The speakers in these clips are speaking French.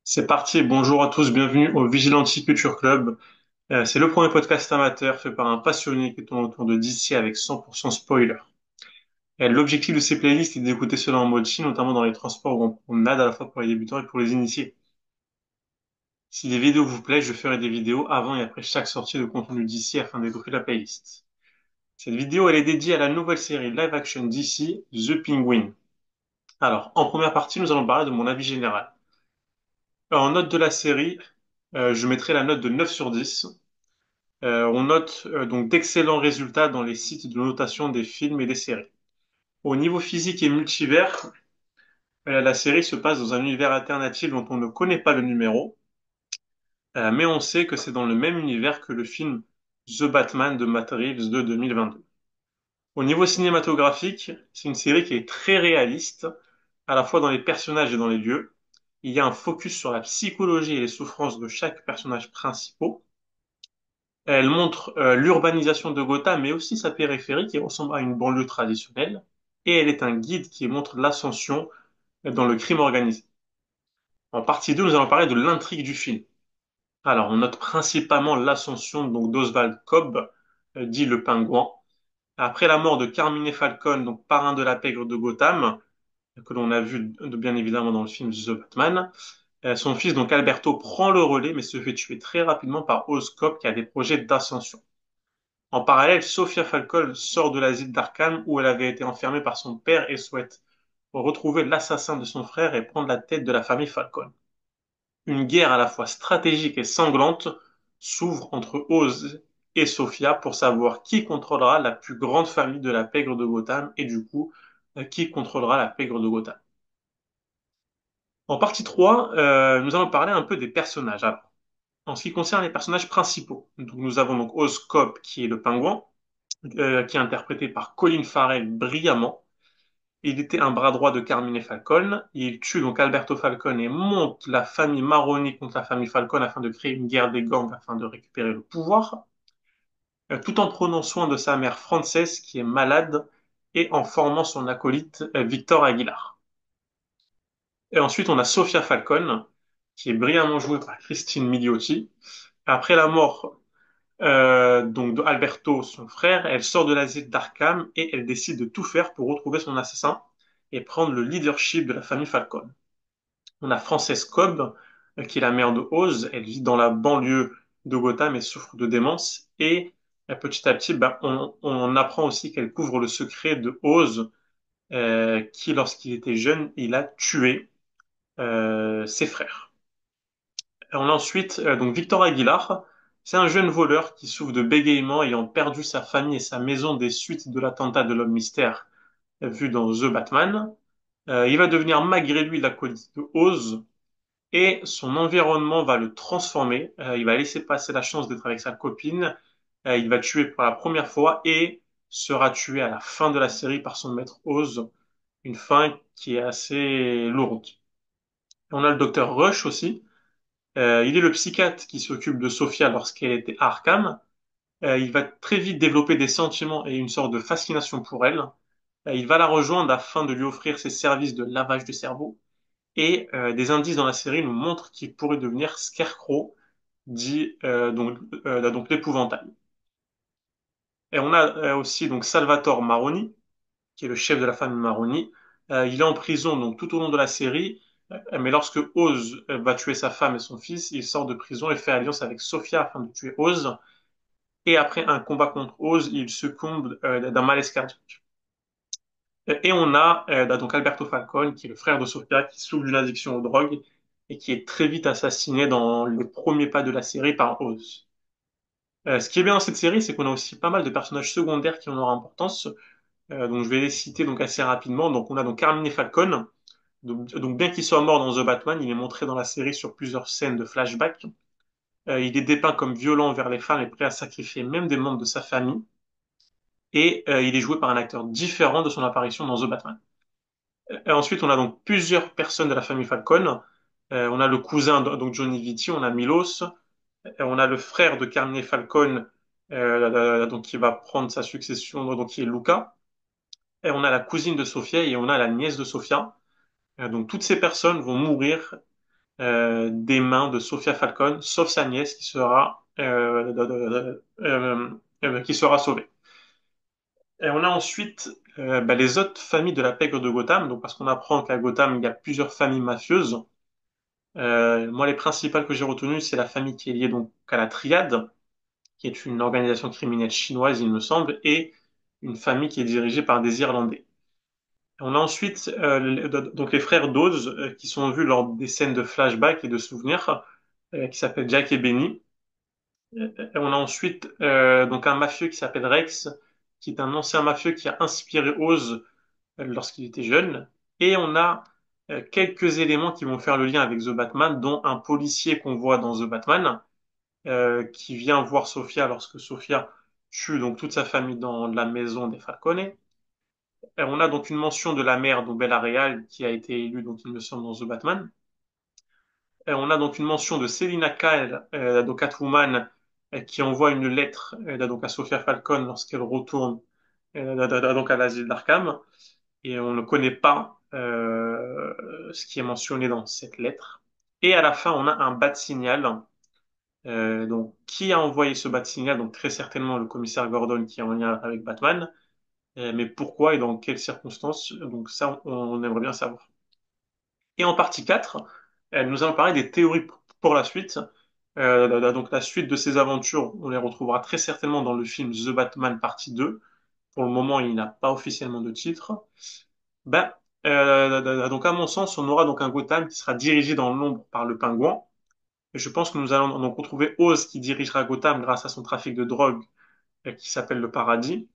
C'est parti, bonjour à tous, bienvenue au Vigilante Culture Club. C'est le premier podcast amateur fait par un passionné qui tourne autour de DC avec 100% spoiler. L'objectif de ces playlists est d'écouter cela en mode chill, notamment dans les transports où on promenade à la fois pour les débutants et pour les initiés. Si les vidéos vous plaisent, je ferai des vidéos avant et après chaque sortie de contenu DC afin d'étoffer la playlist. Cette vidéo, elle est dédiée à la nouvelle série live action DC, The Penguin. Alors, en première partie, nous allons parler de mon avis général. En note de la série, je mettrai la note de 9 sur 10. On note donc d'excellents résultats dans les sites de notation des films et des séries. Au niveau physique et multivers, la série se passe dans un univers alternatif dont on ne connaît pas le numéro, mais on sait que c'est dans le même univers que le film The Batman de Matt Reeves de 2022. Au niveau cinématographique, c'est une série qui est très réaliste, à la fois dans les personnages et dans les lieux. Il y a un focus sur la psychologie et les souffrances de chaque personnage principal. Elle montre l'urbanisation de Gotham, mais aussi sa périphérie qui ressemble à une banlieue traditionnelle. Et elle est un guide qui montre l'ascension dans le crime organisé. En partie 2, nous allons parler de l'intrigue du film. Alors, on note principalement l'ascension donc d'Oswald Cobb, dit le Pingouin. Après la mort de Carmine Falcone, donc parrain de la pègre de Gotham, que l'on a vu bien évidemment dans le film The Batman, son fils donc Alberto prend le relais, mais se fait tuer très rapidement par Oscorp qui a des projets d'ascension. En parallèle, Sophia Falcone sort de l'asile d'Arkham où elle avait été enfermée par son père et souhaite retrouver l'assassin de son frère et prendre la tête de la famille Falcone. Une guerre à la fois stratégique et sanglante s'ouvre entre Oz et Sophia pour savoir qui contrôlera la plus grande famille de la pègre de Gotham et du coup, qui contrôlera la pègre de Gotham. En partie 3, nous allons parler un peu des personnages. Alors, en ce qui concerne les personnages principaux, donc, nous avons donc Oz Cobb qui est le pingouin, qui est interprété par Colin Farrell brillamment. Il était un bras droit de Carmine Falcone. Il tue donc Alberto Falcone et monte la famille Maroni contre la famille Falcone afin de créer une guerre des gangs afin de récupérer le pouvoir, tout en prenant soin de sa mère Frances qui est malade et en formant son acolyte Victor Aguilar. Et ensuite, on a Sofia Falcone, qui est brillamment jouée par Christine Milioti. Après la mort donc de Alberto, son frère, elle sort de l'asile d'Arkham et elle décide de tout faire pour retrouver son assassin et prendre le leadership de la famille Falcone. On a Frances Cobb, qui est la mère de Oz. Elle vit dans la banlieue de Gotham et souffre de démence. Et petit à petit, ben, on apprend aussi qu'elle couvre le secret de Oz, qui, lorsqu'il était jeune, il a tué ses frères. On a ensuite donc Victor Aguilar. C'est un jeune voleur qui souffre de bégaiement ayant perdu sa famille et sa maison des suites de l'attentat de l'homme mystère vu dans The Batman. Il va devenir malgré lui l'acolyte de Oz et son environnement va le transformer. Il va laisser passer la chance d'être avec sa copine. Il va tuer pour la première fois et sera tué à la fin de la série par son maître Oz. Une fin qui est assez lourde. On a le docteur Rush aussi. Il est le psychiatre qui s'occupe de Sophia lorsqu'elle était à Arkham. Il va très vite développer des sentiments et une sorte de fascination pour elle. Il va la rejoindre afin de lui offrir ses services de lavage de cerveau. Et des indices dans la série nous montrent qu'il pourrait devenir Scarecrow, dit donc l'épouvantail. Et on a aussi donc Salvatore Maroni, qui est le chef de la famille Maroni. Il est en prison donc tout au long de la série, mais lorsque Oz va tuer sa femme et son fils, il sort de prison et fait alliance avec Sophia afin de tuer Oz. Et après un combat contre Oz, il succombe d'un malaise cardiaque. Et on a donc Alberto Falcone, qui est le frère de Sofia, qui souffre d'une addiction aux drogues et qui est très vite assassiné dans les premiers pas de la série par Oz. Ce qui est bien dans cette série, c'est qu'on a aussi pas mal de personnages secondaires qui ont leur importance. Donc je vais les citer donc assez rapidement. Donc on a donc Carmine Falcone. Donc bien qu'il soit mort dans The Batman, il est montré dans la série sur plusieurs scènes de flashback. Il est dépeint comme violent envers les femmes et prêt à sacrifier même des membres de sa famille. Et il est joué par un acteur différent de son apparition dans The Batman. Ensuite, on a donc plusieurs personnes de la famille Falcone. On a le cousin donc Johnny Vitti, on a Milos, on a le frère de Carmine Falcone donc qui va prendre sa succession, donc qui est Luca. Et on a la cousine de Sofia et on a la nièce de Sofia. Donc toutes ces personnes vont mourir des mains de Sofia Falcone, sauf sa nièce qui sera sauvée. Et on a ensuite les autres familles de la pègre de Gotham, donc parce qu'on apprend qu'à Gotham, il y a plusieurs familles mafieuses. Moi, les principales que j'ai retenues, c'est la famille qui est liée donc à la Triade, qui est une organisation criminelle chinoise, il me semble, et une famille qui est dirigée par des Irlandais. On a ensuite donc les frères Dawes qui sont vus lors des scènes de flashback et de souvenirs, qui s'appellent Jack et Benny. Et on a ensuite donc un mafieux qui s'appelle Rex, qui est un ancien mafieux qui a inspiré Oz lorsqu'il était jeune. Et on a quelques éléments qui vont faire le lien avec The Batman, dont un policier qu'on voit dans The Batman, qui vient voir Sofia lorsque Sofia tue donc toute sa famille dans la maison des Falcone. On a donc une mention de la mère, donc Bella Real, qui a été élue, donc il me semble, dans The Batman. On a donc une mention de Selina Kyle, donc Catwoman, qui envoie une lettre donc à Sophia Falcone lorsqu'elle retourne donc à l'asile d'Arkham. Et on ne connaît pas ce qui est mentionné dans cette lettre. Et à la fin, on a un bat signal. Donc, qui a envoyé ce bat signal? Donc, très certainement le commissaire Gordon qui est en lien avec Batman. Mais pourquoi et dans quelles circonstances? Donc, ça, on aimerait bien savoir. Et en partie 4, nous allons parler des théories pour la suite. Donc la suite de ces aventures, on les retrouvera très certainement dans le film The Batman partie 2. Pour le moment, il n'a pas officiellement de titre. Ben, donc à mon sens, on aura donc un Gotham qui sera dirigé dans l'ombre par le Pingouin. Et je pense que nous allons donc retrouver Oz qui dirigera Gotham grâce à son trafic de drogue qui s'appelle le Paradis,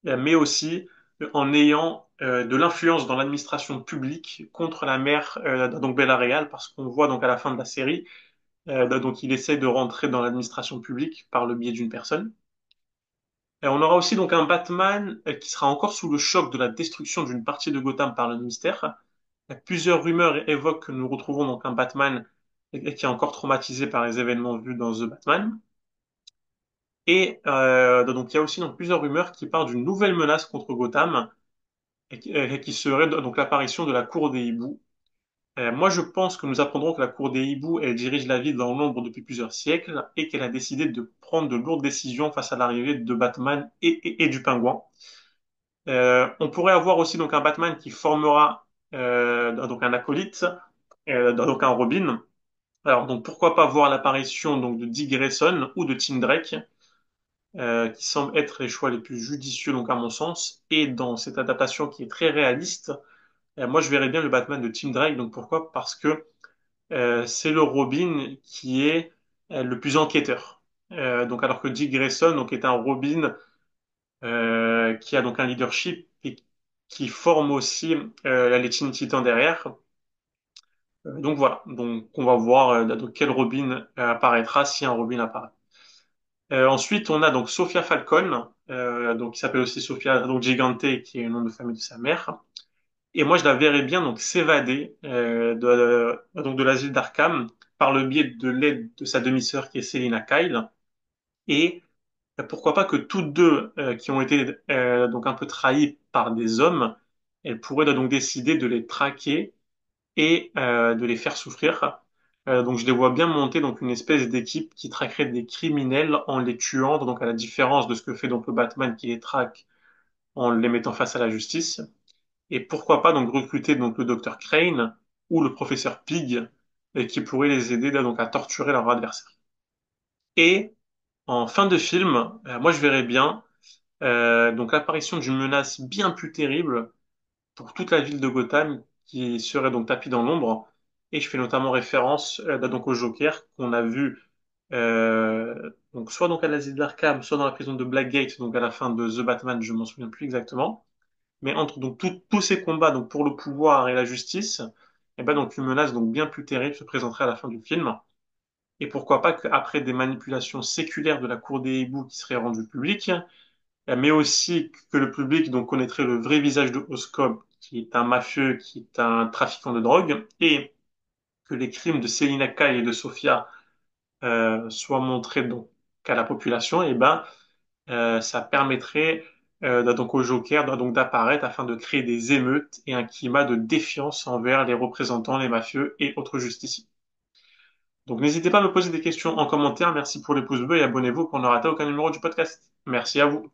mais aussi en ayant de l'influence dans l'administration publique contre la mère donc Bella Real, parce qu'on voit donc à la fin de la série, donc il essaie de rentrer dans l'administration publique par le biais d'une personne. Et on aura aussi donc un Batman qui sera encore sous le choc de la destruction d'une partie de Gotham par le mystère. Plusieurs rumeurs évoquent que nous retrouvons donc un Batman qui est encore traumatisé par les événements vus dans The Batman. Et donc il y a aussi donc plusieurs rumeurs qui parlent d'une nouvelle menace contre Gotham qui serait donc l'apparition de la Cour des Hiboux. Moi, je pense que nous apprendrons que la Cour des Hiboux, elle dirige la ville dans l'ombre depuis plusieurs siècles et qu'elle a décidé de prendre de lourdes décisions face à l'arrivée de Batman et du Pingouin. On pourrait avoir aussi donc un Batman qui formera donc un acolyte, donc un Robin. Alors donc pourquoi pas voir l'apparition donc de Dick Grayson ou de Tim Drake, qui semblent être les choix les plus judicieux donc à mon sens. Et dans cette adaptation qui est très réaliste, moi je verrais bien le Batman de Tim Drake. Donc pourquoi? Parce que c'est le Robin qui est le plus enquêteur. Donc alors que Dick Grayson donc est un Robin qui a donc un leadership et qui forme aussi les Teen Titans derrière. Donc voilà, donc on va voir donc quel Robin apparaîtra si un Robin apparaît. Ensuite, on a donc Sophia Falcone, donc qui s'appelle aussi Sophia donc Gigante, qui est le nom de famille de sa mère. Et moi, je la verrais bien donc s'évader donc de l'asile d'Arkham par le biais de l'aide de sa demi-sœur qui est Selina Kyle. Et pourquoi pas que toutes deux, qui ont été donc un peu trahies par des hommes, elles pourraient donc décider de les traquer et de les faire souffrir. Donc je les vois bien monter donc une espèce d'équipe qui traquerait des criminels en les tuant, donc à la différence de ce que fait donc le Batman qui les traque en les mettant face à la justice. Et pourquoi pas donc recruter donc le docteur Crane ou le professeur Pig qui pourrait les aider là, donc à torturer leur adversaire. Et en fin de film, moi je verrais bien donc l'apparition d'une menace bien plus terrible pour toute la ville de Gotham qui serait donc tapie dans l'ombre. Et je fais notamment référence donc au Joker qu'on a vu donc soit donc à l'asile d'Arkham, soit dans la prison de Blackgate, donc à la fin de The Batman, je m'en souviens plus exactement. Mais entre donc tous ces combats donc pour le pouvoir et la justice, et ben donc une menace donc bien plus terrible se présenterait à la fin du film. Et pourquoi pas qu'après des manipulations séculaires de la cour des hiboux qui seraient rendues publiques, mais aussi que le public donc connaîtrait le vrai visage de Oscob, qui est un mafieux, qui est un trafiquant de drogue, et que les crimes de Selina Kyle et de Sofia soient montrés donc à la population, et ben ça permettrait donc au Joker donc d'apparaître afin de créer des émeutes et un climat de défiance envers les représentants, les mafieux et autres justiciers. Donc n'hésitez pas à me poser des questions en commentaire. Merci pour les pouces bleus et abonnez-vous pour ne rater aucun numéro du podcast. Merci à vous.